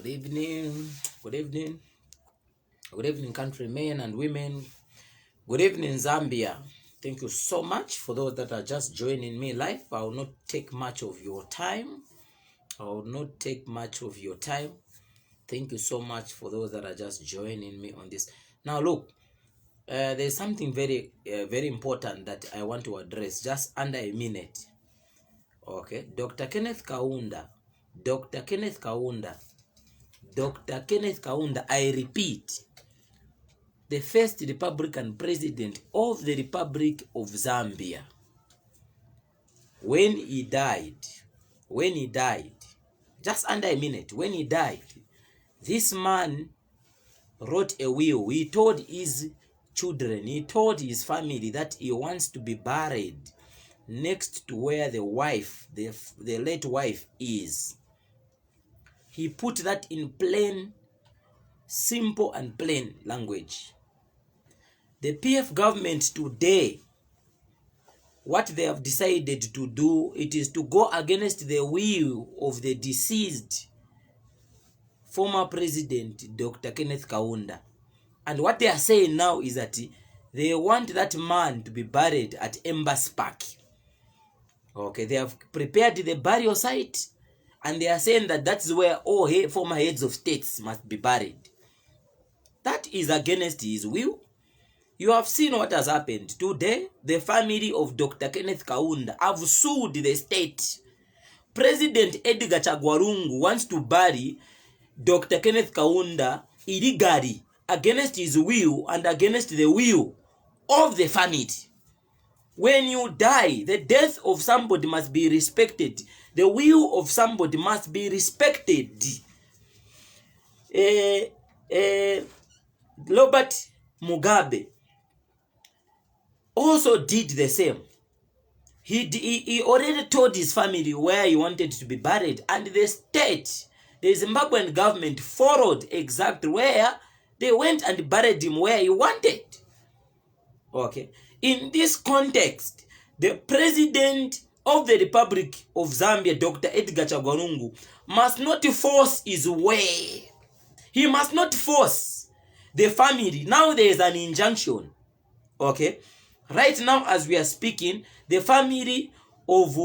Good evening, good evening, good evening, countrymen and women. Good evening, Zambia. Thank you so much for those that are just joining me live. I will not take much of your time. Thank you so much for those that are just joining me on this. Now, look, there's something very important that I want to address just under a minute. Okay, Dr. Kenneth Kaunda, I repeat, the first Republican president of the Republic of Zambia, when he died, just under a minute, when he died, this man wrote a will. He told his children, he told his family that he wants to be buried next to where the wife, the late wife is. He put that in plain, simple and plain language. The PF government today, what they have decided to do, it is to go against the will of the deceased former president, Dr. Kenneth Kaunda. And what they are saying now is that they want that man to be buried at 𝗕𝗓𝗡. Okay, they have prepared the burial site, and they are saying that that's where all former heads of states must be buried. That is against his will. You have seen what has happened. Today, the family of Dr. Kenneth Kaunda have sued the state. President 𝗕𝗓𝗥𝗥𝗬 wants to bury Dr. Kenneth Kaunda illegally, against his will and against the will of the family. When you die, the death of somebody must be respected. The will of somebody must be respected. Robert Mugabe also did the same. He already told his family where he wanted to be buried, and the state, the Zimbabwean government, followed exactly where they went and buried him where he wanted. Okay. In this context, the president of the Republic of Zambia, Dr. 𝗕𝗓𝗥𝗥𝗬, must not force his way. He must not force the family. Now there is an injunction. Okay. Right now, as we are speaking, the family of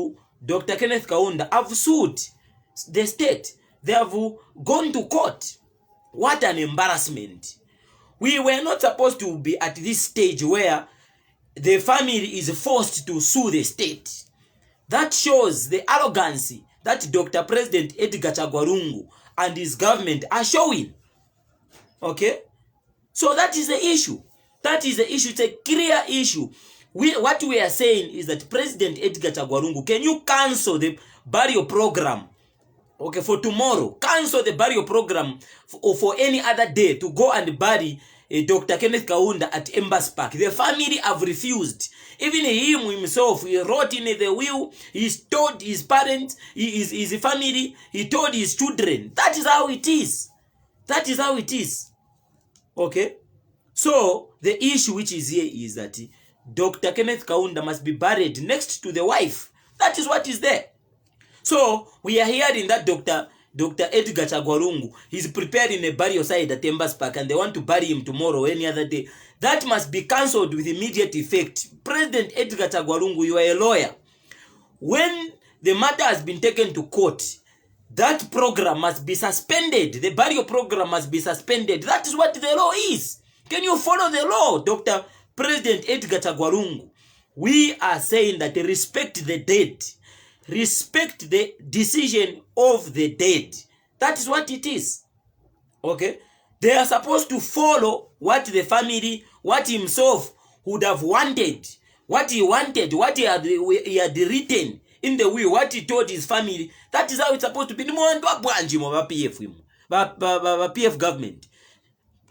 Dr. Kenneth Kaunda have sued the state. They have gone to court. What an embarrassment. We were not supposed to be at this stage where the family is forced to sue the state. That shows the arrogance that Dr. President 𝗕𝗓𝗥𝗥𝗬 and his government are showing. Okay? So that is the issue. That is the issue. It's a clear issue. What we are saying is that President 𝗕𝗓𝗥𝗥𝗬, can you cancel the burial program? Okay, for tomorrow. Cancel the burial program for any other day to go and bury Dr. Kenneth Kaunda at 𝗕𝗓𝗡. The family have refused. Even him himself, he wrote in the will, he told his parents, his family, he told his children. That is how it is. That is how it is. Okay? So, the issue which is here is that Dr. Kenneth Kaunda must be buried next to the wife. That is what is there. So, we are hearing that Dr. 𝗕𝗓𝗥𝗥𝗬 is preparing a burial site at 𝗕𝗓𝗡, and they want to bury him tomorrow or any other day. That must be cancelled with immediate effect. President 𝗕𝗓𝗥𝗥𝗬, you are a lawyer. When the matter has been taken to court, that program must be suspended. The burial program must be suspended. That is what the law is. Can you follow the law, Dr. President 𝗕𝗓𝗥𝗥𝗬? We are saying that respect the dead. Respect the decision of the dead. That is what it is. Okay? They are supposed to follow what the family, what himself would have wanted. What he wanted, what he had written in the will, what he told his family. That is how it's supposed to be. PF government.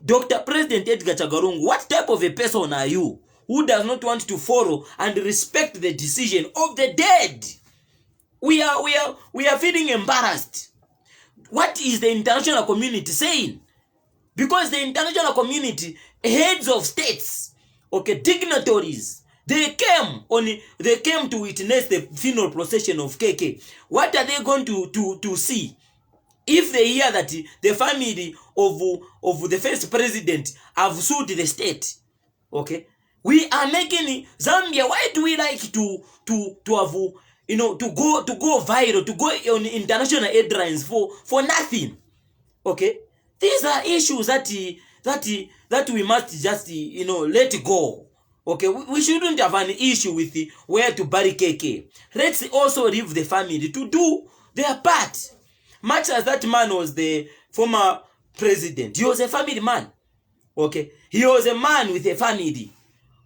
Dr. President 𝗕𝗓𝗥𝗥𝗬, what type of a person are you who does not want to follow and respect the decision of the dead? We are feeling embarrassed. What is the international community saying? Because the international community, heads of states, okay, dignitaries, they came to witness the funeral procession of KK. What are they going to see? if they hear that the family of the first president have sued the state, okay, we are making Zambia. Why do we like to have, you know, to go viral, to go on international headlines for nothing? Okay, these are issues that we must just, you know, let go. Okay, we shouldn't have an issue with where to bury KK. Let's also leave the family to do their part. Much as that man was the former president, he was a family man. Okay, he was a man with a family.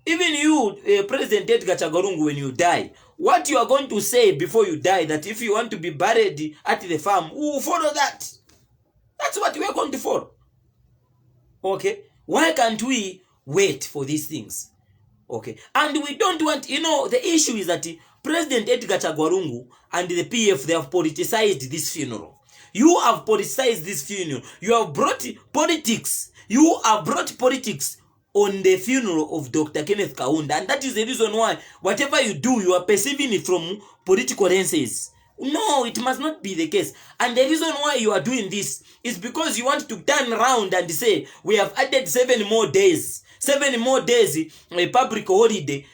Even you, President 𝗕𝗓𝗥𝗥𝗬𝗧, when you die, what you are going to say before you die, that if you want to be buried at the farm, we will follow that. That's what we are going to follow. Okay, why can't we wait for these things? Okay, and we don't want, you know, the issue is that President 𝗕𝗓𝗥𝗥𝗬𝗧 and the PF, they have politicized this funeral. You have politicized this funeral. You have brought politics. You have brought politics on the funeral of Dr. Kenneth Kaunda, and that is the reason why whatever you do, you are perceiving it from political lenses. No, it must not be the case. And the reason why you are doing this is because you want to turn around and say, we have added 7 more days. 7 more days, a public holiday,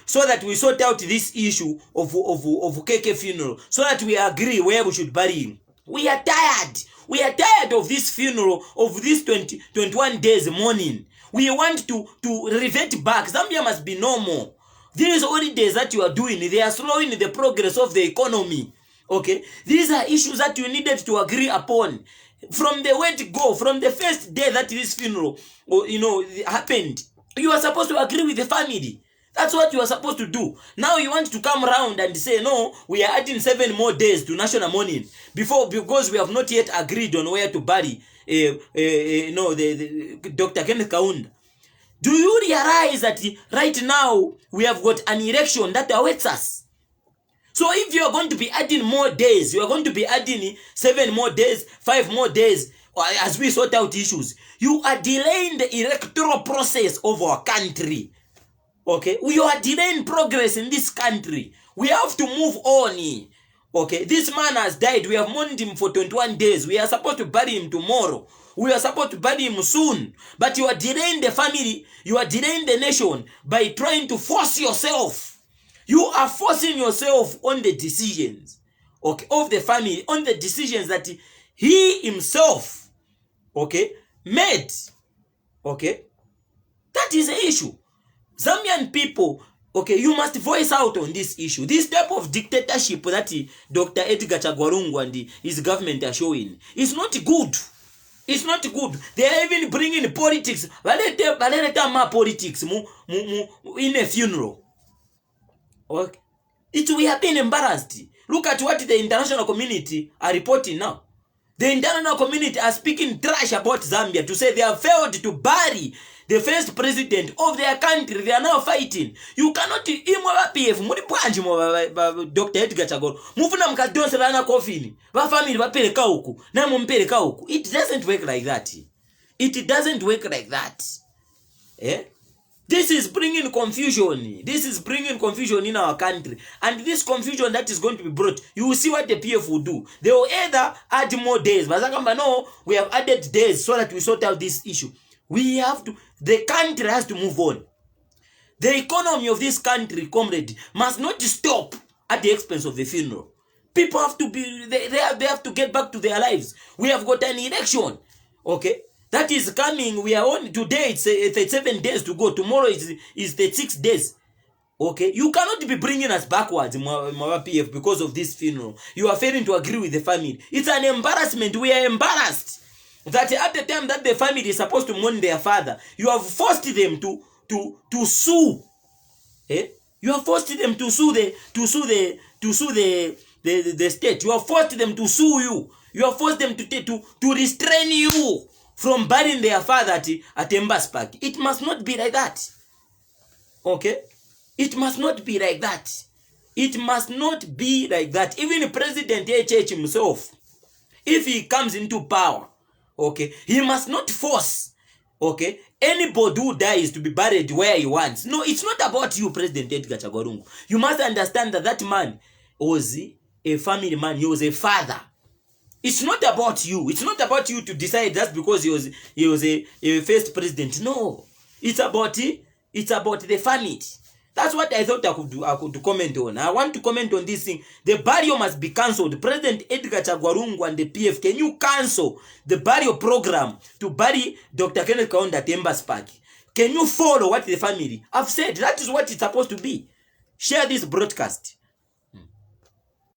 so that we sort out this issue of KK funeral, so that we agree where we should bury him. We are tired. We are tired of this funeral, of this 21 days mourning. We want to revert back. Zambia must be normal. These holidays that you are doing, they are slowing the progress of the economy. Okay, these are issues that you needed to agree upon from the word go, from the first day that this funeral, you know, happened. You are supposed to agree with the family. That's what you are supposed to do. Now you want to come around and say, no, we are adding 7 more days to national mourning because we have not yet agreed on where to bury no, Dr. Kenneth Kaunda. Do you realize that right now we have got an election that awaits us? So if you are going to be adding more days, you are going to be adding 7 more days, 5 more days, as we sort out issues, you are delaying the electoral process of our country. Okay, we are delaying progress in this country. We have to move on. Okay, this man has died. We have mourned him for 21 days. We are supposed to bury him tomorrow. We are supposed to bury him soon. But you are delaying the family. You are delaying the nation by trying to force yourself. You are forcing yourself on the decisions, okay, of the family, on the decisions that he himself, okay, made. Okay, that is the issue. Zambian people, okay, you must voice out on this issue. This type of dictatorship that Dr. 𝗕𝗓𝗥𝗥𝗬𝗧 and his government are showing is not good. It's not good. They are even bringing politics. Politics in a funeral. Okay. We have been embarrassed. Look at what the international community are reporting now. The international community are speaking trash about Zambia to say they have failed to bury the first president of their country. They are now fighting. You cannot PF Dr. 𝗕𝗓𝗥𝗥𝗬𝗧 mufuna mukadonselana coffin ba family bapeleka huku na mumpeleka huku. It doesn't work like that. It doesn't work like that. Eh? This is bringing confusion. This is bringing confusion in our country. And this confusion that is going to be brought, you will see what the PF will do. They will either add more days. But no, we have added days so that we sort out this issue. We have to, the country has to move on. The economy of this country, comrade, must not stop at the expense of the funeral. People have to be, they have to get back to their lives. We have got an election. Okay? That is coming. We are on today. It's 7 days to go. Tomorrow is 36 days. Okay, you cannot be bringing us backwards, PF, because of this funeral. You are failing to agree with the family. It's an embarrassment. We are embarrassed that at the time that the family is supposed to mourn their father, you have forced them to sue. Eh? You have forced them to sue the state. You have forced them to sue you. You have forced them to restrain you from burying their father at 𝗕𝗓𝗥𝗥𝗬𝗧. It must not be like that. Okay? It must not be like that. It must not be like that. Even President HH himself, if he comes into power, okay, he must not force, okay, anybody who dies to be buried where he wants. No, it's not about you, President 𝗕𝗓𝗥𝗥𝗬𝗧. You must understand that that man was a family man. He was a father. It's not about you. It's not about you to decide that's because he was a first president. No. It's about the family. That's what I thought I could comment on. I want to comment on this thing. The burial must be cancelled. President 𝗟𝗓𝗥𝗥𝗬 Lungu and the PF, can you cancel the burial program to bury Dr. Kenneth Kaunda at Embassy Park? Can you follow what the family have said? That is what it's supposed to be. Share this broadcast.